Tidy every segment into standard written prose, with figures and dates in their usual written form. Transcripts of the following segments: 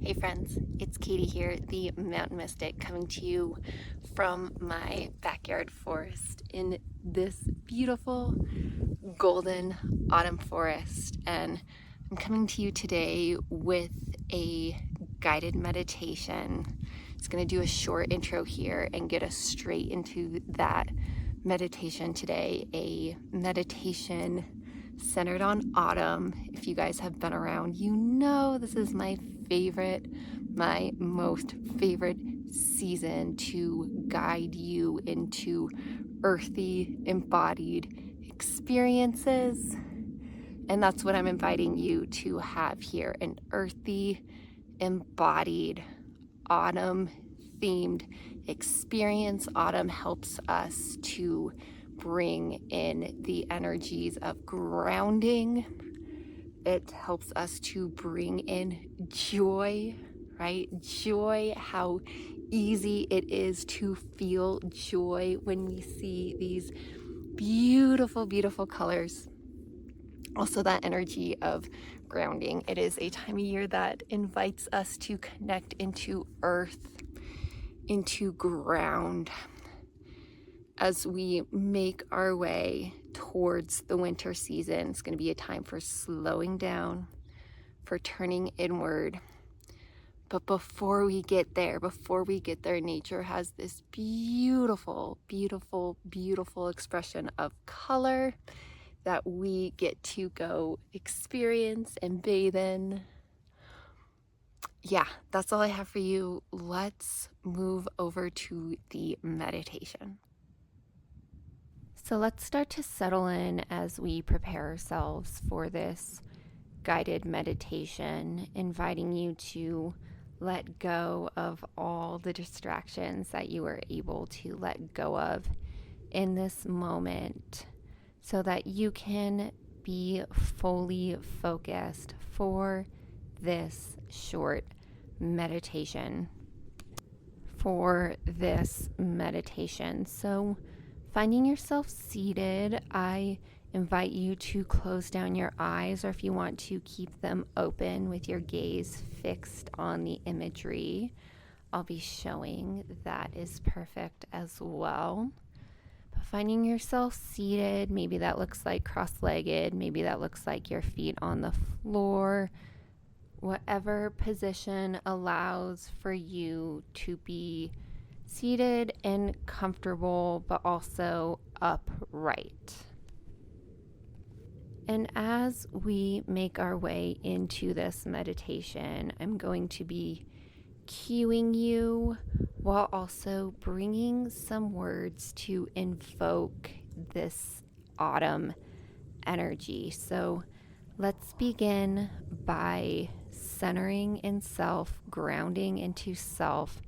Hey friends, it's Katie here, the Mountain Mystic, coming to you from my backyard forest in this beautiful golden autumn forest. And I'm coming to you today with a guided meditation. It's going to do a short intro here and get us straight into that meditation today. A meditation centered on autumn. If you guys have been around, you know this is my most favorite season to guide you into earthy, embodied experiences. And that's what I'm inviting you to have here, an earthy, embodied, autumn themed experience. Autumn helps us to bring in the energies of grounding. It helps us to bring in joy, right? Joy, how easy it is to feel joy when we see these beautiful, beautiful colors. Also, that energy of grounding. It is a time of year that invites us to connect into earth, into ground, as we make our way towards the winter season. It's going to be a time for slowing down, for turning inward. But before we get there, nature has this beautiful, beautiful, beautiful expression of color that we get to go experience and bathe in. Yeah, that's all I have for you. Let's move over to the meditation. So let's start to settle in as we prepare ourselves for this guided meditation, inviting you to let go of all the distractions that you are able to let go of in this moment so that you can be fully focused for this short meditation. So finding yourself seated, I invite you to close down your eyes, or if you want to keep them open with your gaze fixed on the imagery I'll be showing, that is perfect as well. But finding yourself seated, maybe that looks like cross-legged, maybe that looks like your feet on the floor. Whatever position allows for you to be seated and comfortable, but also upright. And as we make our way into this meditation, I'm going to be cueing you while also bringing some words to invoke this autumn energy. So let's begin by centering in self, grounding into self.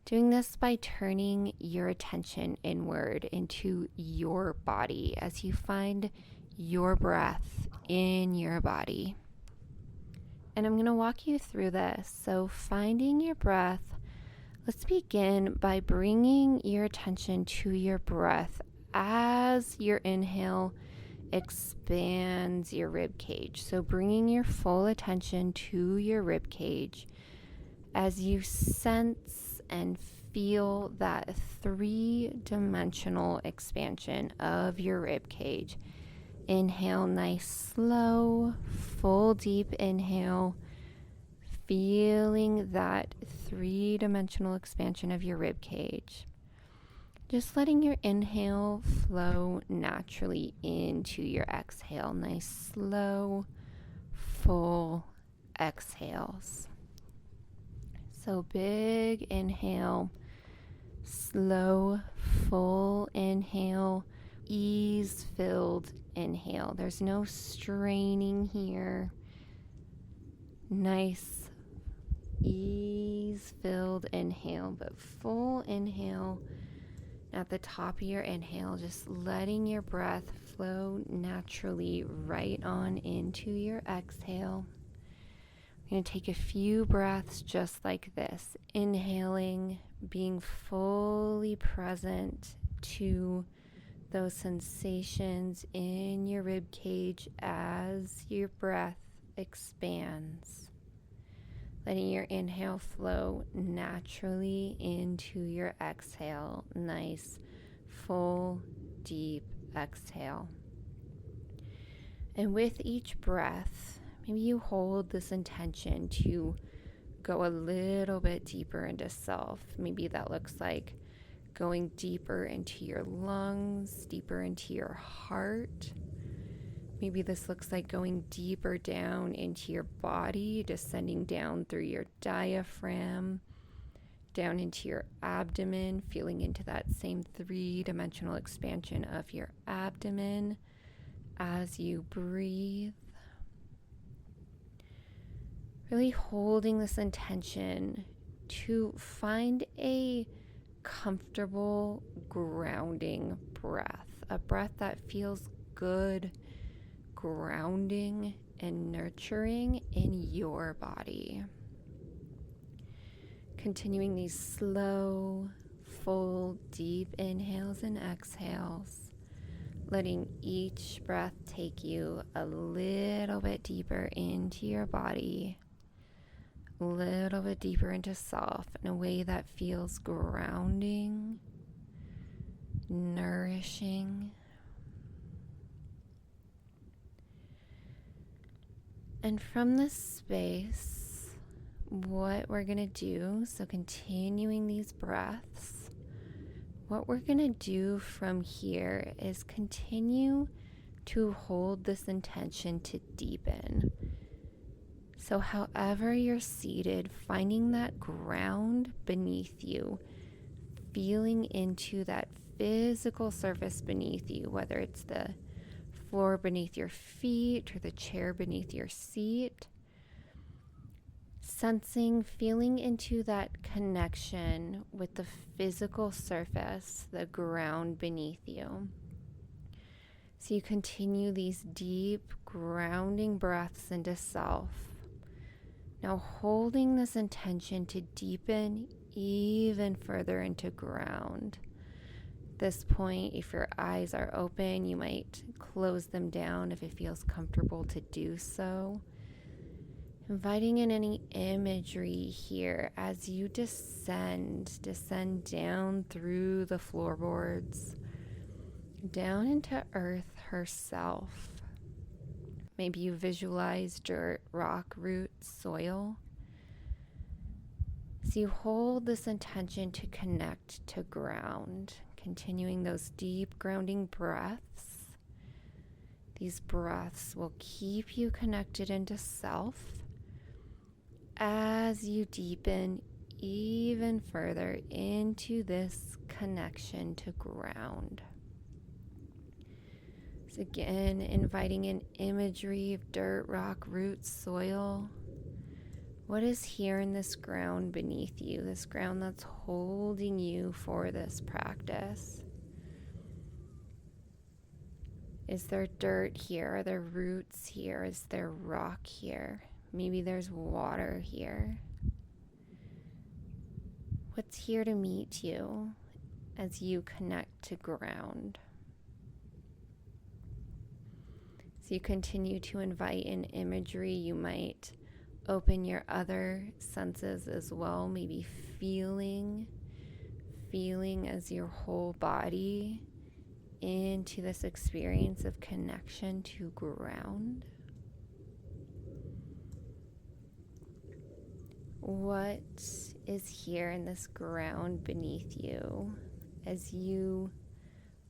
Doing this by turning your attention inward into your body as you find your breath in your body. And I'm going to walk you through this. So finding your breath, let's begin by bringing your attention to your breath as your inhale expands your rib cage. So bringing your full attention to your rib cage as you sense and feel that three-dimensional expansion of your rib cage. Inhale, nice, slow, full, deep inhale, feeling that three-dimensional expansion of your rib cage. Just letting your inhale flow naturally into your exhale. Nice, slow, full exhales. So big inhale, slow, full inhale, ease-filled inhale. There's no straining here. Nice, ease-filled inhale, but full inhale. At the top of your inhale, just letting your breath flow naturally right on into your exhale. We're going to take a few breaths just like this. Inhaling, being fully present to those sensations in your rib cage as your breath expands. letting your inhale flow naturally into your exhale. Nice, full, deep exhale. And with each breath, maybe you hold this intention to go a little bit deeper into self. Maybe that looks like going deeper into your lungs, deeper into your heart. Maybe this looks like going deeper down into your body, descending down through your diaphragm, down into your abdomen, feeling into that same three-dimensional expansion of your abdomen as you breathe. Really holding this intention to find a comfortable, grounding breath, a breath that feels good, grounding, and nurturing in your body. Continuing these slow, full, deep inhales and exhales, letting each breath take you a little bit deeper into your body, a little bit deeper into self in a way that feels grounding, nourishing. And from this space, what we're going to do, so continuing these breaths, what we're going to do from here is continue to hold this intention to deepen. So however you're seated, finding that ground beneath you, feeling into that physical surface beneath you, whether it's the floor beneath your feet or the chair beneath your seat, sensing, feeling into that connection with the physical surface, the ground beneath you. So you continue these deep, grounding breaths into self. Now holding this intention to deepen even further into ground. At this point, if your eyes are open, you might close them down if it feels comfortable to do so. Inviting in any imagery here as you descend down through the floorboards, down into Earth herself. Maybe you visualize dirt, rock, roots, soil. So you hold this intention to connect to ground, continuing those deep grounding breaths. These breaths will keep you connected into self as you deepen even further into this connection to ground. So again, inviting in imagery of dirt, rock, roots, soil. What is here in this ground beneath you, this ground that's holding you for this practice? Is there dirt here? Are there roots here? Is there rock here? Maybe there's water here. What's here to meet you as you connect to ground? So you continue to invite in imagery. You might open your other senses as well, maybe feeling as your whole body into this experience of connection to ground. What is here in this ground beneath you as you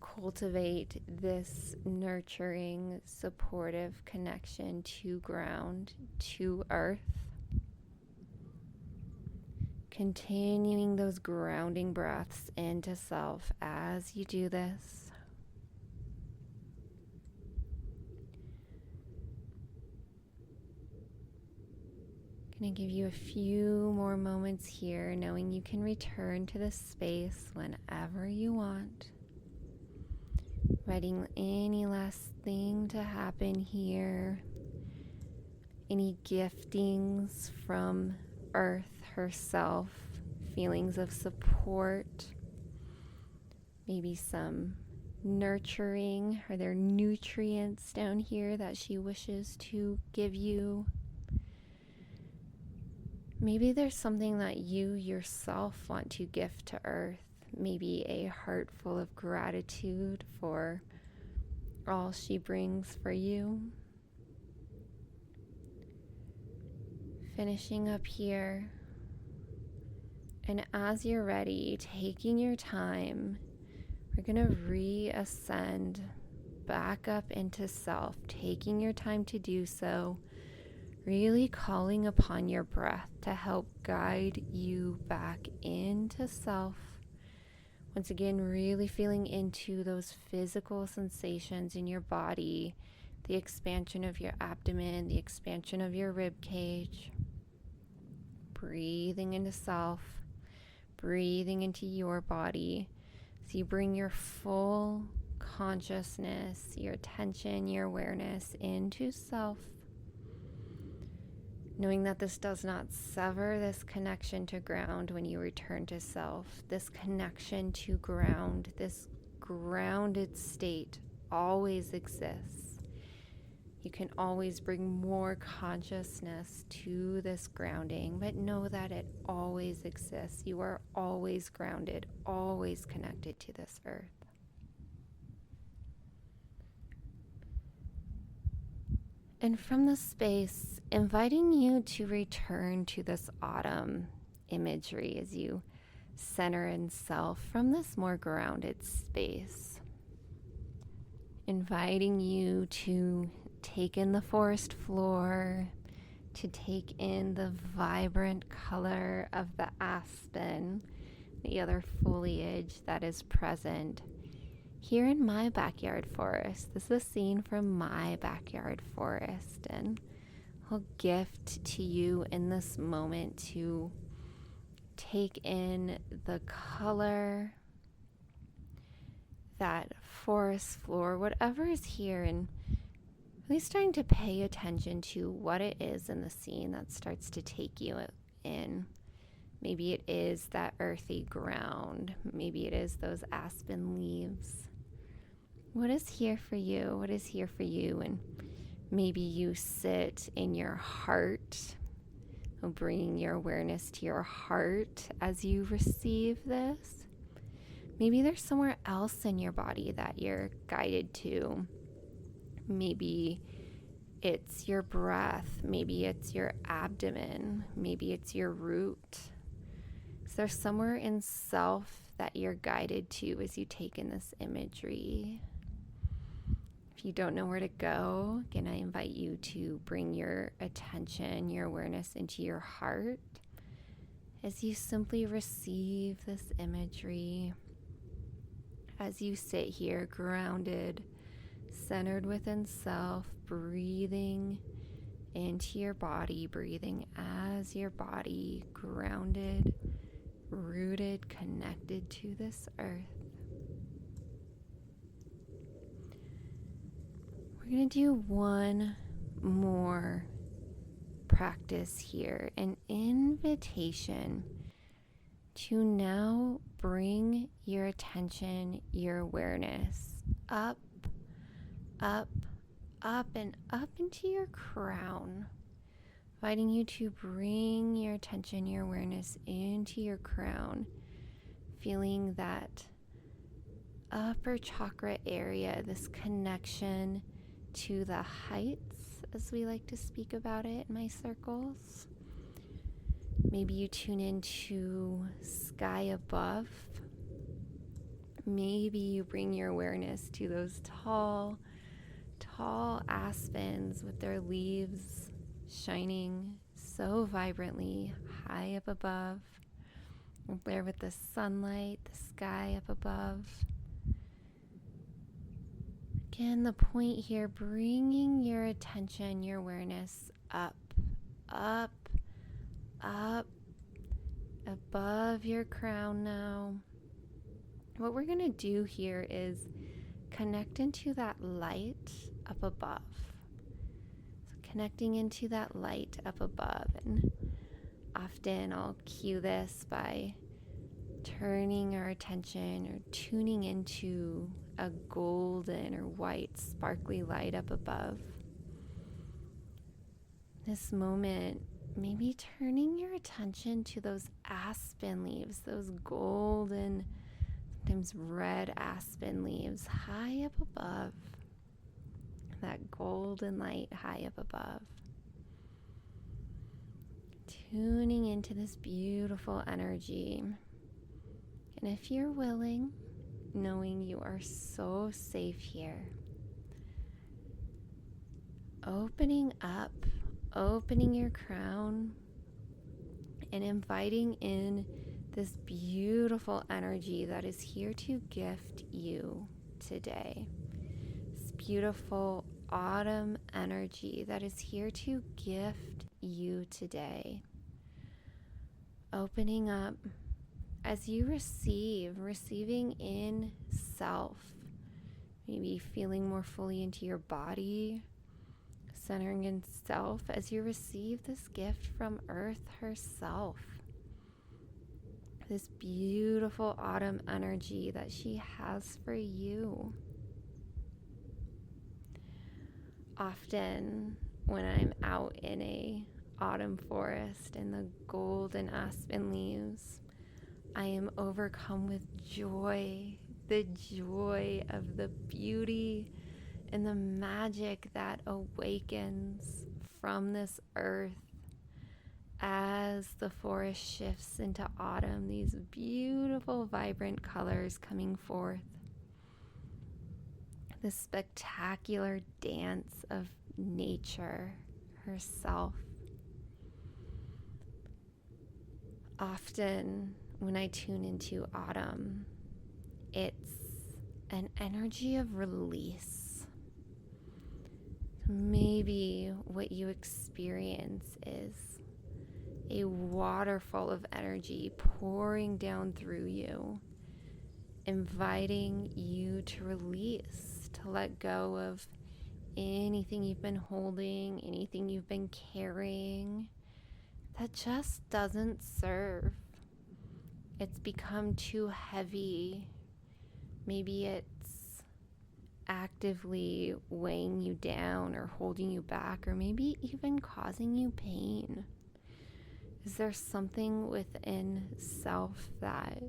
cultivate this nurturing, supportive connection to ground, to earth? Continuing those grounding breaths into self as you do this. Going to give you a few more moments here, knowing you can return to this space whenever you want. Inviting any last thing to happen here, any giftings from Earth herself, feelings of support, maybe some nurturing. Are there nutrients down here that she wishes to give you? Maybe there's something that you yourself want to gift to Earth. Maybe a heart full of gratitude for all she brings for you. Finishing up here. And as you're ready, taking your time, we're going to reascend back up into self, taking your time to do so, really calling upon your breath to help guide you back into self. Once again, really feeling into those physical sensations in your body, the expansion of your abdomen, the expansion of your rib cage. Breathing into self, breathing into your body. So you bring your full consciousness, your attention, your awareness into self. Knowing that this does not sever this connection to ground when you return to self. This connection to ground, this grounded state always exists. You can always bring more consciousness to this grounding, but know that it always exists. You are always grounded, always connected to this earth. And from the space, inviting you to return to this autumn imagery as you center in self from this more grounded space. Inviting you to take in the forest floor, to take in the vibrant color of the aspen, the other foliage that is present here in my backyard forest. This is a scene from my backyard forest, and I'll gift to you in this moment to take in the color, that forest floor, whatever is here, and really starting to pay attention to what it is in the scene that starts to take you in. Maybe it is that earthy ground. Maybe it is those aspen leaves. What is here for you? What is here for you? And maybe you sit in your heart, bringing your awareness to your heart as you receive this. Maybe there's somewhere else in your body that you're guided to. Maybe it's your breath. Maybe it's your abdomen. Maybe it's your root. Is there somewhere in self that you're guided to as you take in this imagery? If you don't know where to go, again, I invite you to bring your attention, your awareness into your heart as you simply receive this imagery, as you sit here grounded, centered within self, breathing into your body, breathing as your body, grounded, rooted, connected to this earth. We're going to do one more practice here, an invitation to now bring your attention, your awareness up, up, up, and up into your crown. Inviting you to bring your attention, your awareness into your crown, feeling that upper chakra area, this connection to the heights, as we like to speak about it in my circles. Maybe you tune into sky above. Maybe you bring your awareness to those tall aspens with their leaves shining so vibrantly high up above. There with the sunlight, the sky up above. Again, the point here, bringing your attention, your awareness up, up, up, above your crown now. What we're going to do here is connect into that light up above. So connecting into that light up above. And often I'll cue this by turning our attention or tuning into a golden or white sparkly light up above. This moment maybe turning your attention to those aspen leaves, those golden, sometimes red aspen leaves high up above, that golden light high up above. Tuning into this beautiful energy. And if you're willing, knowing you are so safe here, opening up, opening your crown, and inviting in this beautiful energy that is here to gift you today. This beautiful autumn energy that is here to gift you today. Opening up as you receiving in self, maybe feeling more fully into your body, centering in self as you receive this gift from Earth herself. This beautiful autumn energy that she has for you. Often when I'm out in a autumn forest and the golden aspen leaves, I am overcome with joy, the joy of the beauty and the magic that awakens from this earth as the forest shifts into autumn, these beautiful, vibrant colors coming forth. This spectacular dance of nature herself. Often when I tune into autumn, it's an energy of release. Maybe what you experience is a waterfall of energy pouring down through you, inviting you to release, to let go of anything you've been holding, anything you've been carrying that just doesn't serve. It's become too heavy. Maybe it's actively weighing you down or holding you back, or maybe even causing you pain. Is there something within self that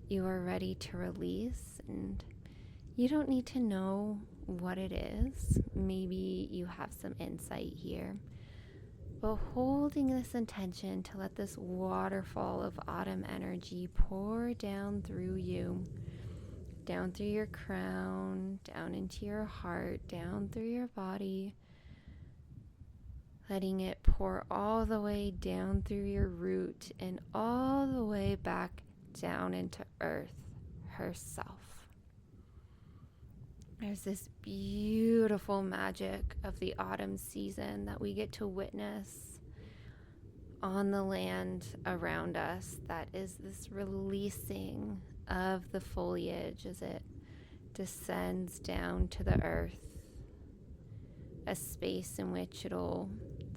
you are ready to release? And you don't need to know what it is. Maybe you have some insight here. But holding this intention to let this waterfall of autumn energy pour down through you, down through your crown, down into your heart, down through your body, letting it pour all the way down through your root and all the way back down into Earth herself. There's this beautiful magic of the autumn season that we get to witness on the land around us, that is this releasing of the foliage as it descends down to the earth, a space in which it'll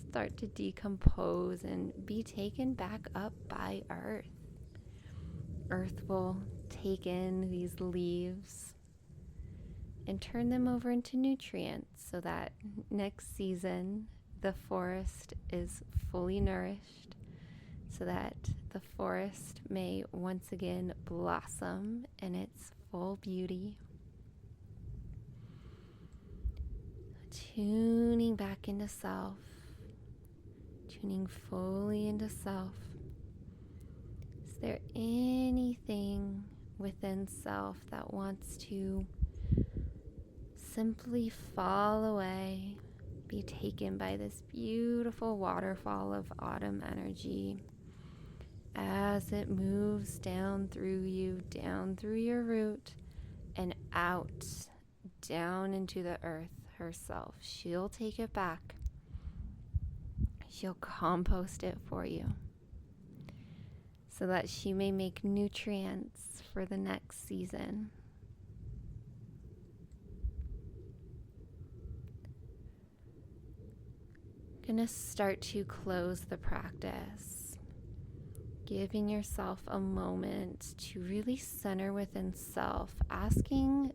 start to decompose and be taken back up by Earth. Earth will take in these leaves and turn them over into nutrients so that next season the forest is fully nourished, so that the forest may once again blossom in its full beauty. Tuning back into self, tuning fully into self. Is there anything within self that wants to simply fall away, be taken by this beautiful waterfall of autumn energy as it moves down through you, down through your root, and out, down into the earth herself? She'll take it back. She'll compost it for you so that she may make nutrients for the next season. Gonna start to close the practice, giving yourself a moment to really center within self, asking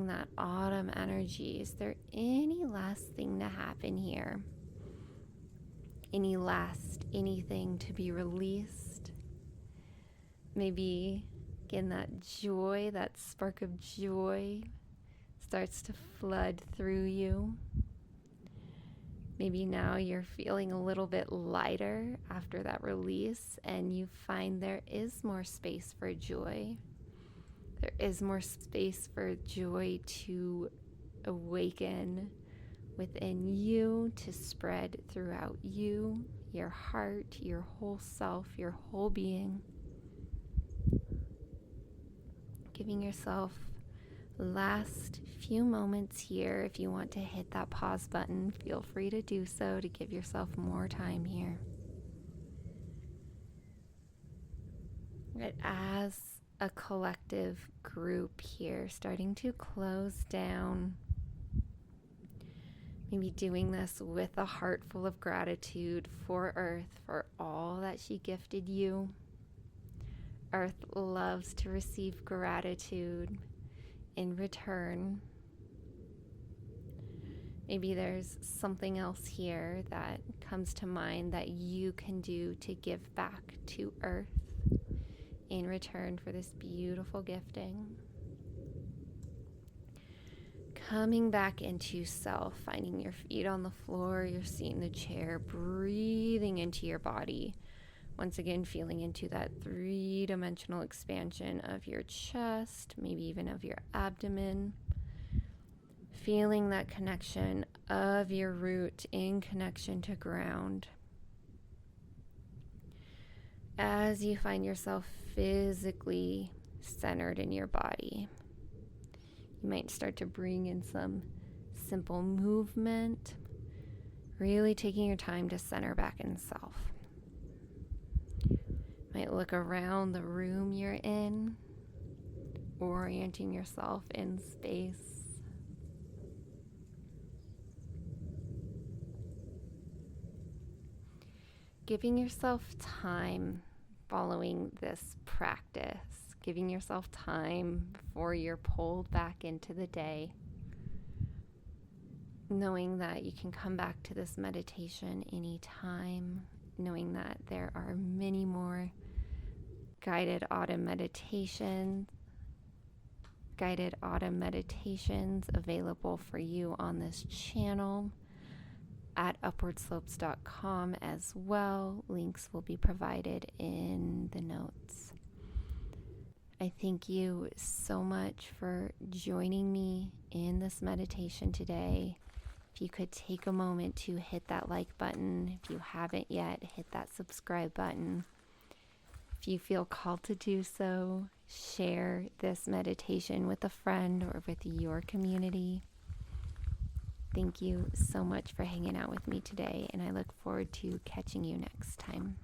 that autumn energy, is there any last thing to happen here? any last anything to be released. Maybe again that joy, that spark of joy starts to flood through you. Maybe now you're feeling a little bit lighter after that release, and you find there is more space for joy. There is more space for joy to awaken within you, to spread throughout you, your heart, your whole self, your whole being. Giving yourself last few moments here. If you want to hit that pause button, feel free to do so to give yourself more time here. But as a collective group here, starting to close down, maybe doing this with a heart full of gratitude for Earth, for all that she gifted you. Earth loves to receive gratitude in return. Maybe there's something else here that comes to mind that you can do to give back to Earth in return for this beautiful gifting. Coming back into self, finding your feet on the floor, your seat in the chair, breathing into your body. Once again, feeling into that three-dimensional expansion of your chest, maybe even of your abdomen. Feeling that connection of your root in connection to ground. As you find yourself physically centered in your body, you might start to bring in some simple movement, really taking your time to center back in self. Might look around the room you're in, orienting yourself in space. Giving yourself time following this practice, giving yourself time before you're pulled back into the day, knowing that you can come back to this meditation anytime, knowing that there are many more guided autumn meditations available for you on this channel at upwardslopes.com as well. Links will be provided in the notes. I thank you so much for joining me in this meditation today. If you could take a moment to hit that like button. If you haven't yet, hit that subscribe button. If you feel called to do so, share this meditation with a friend or with your community. Thank you so much for hanging out with me today, and I look forward to catching you next time.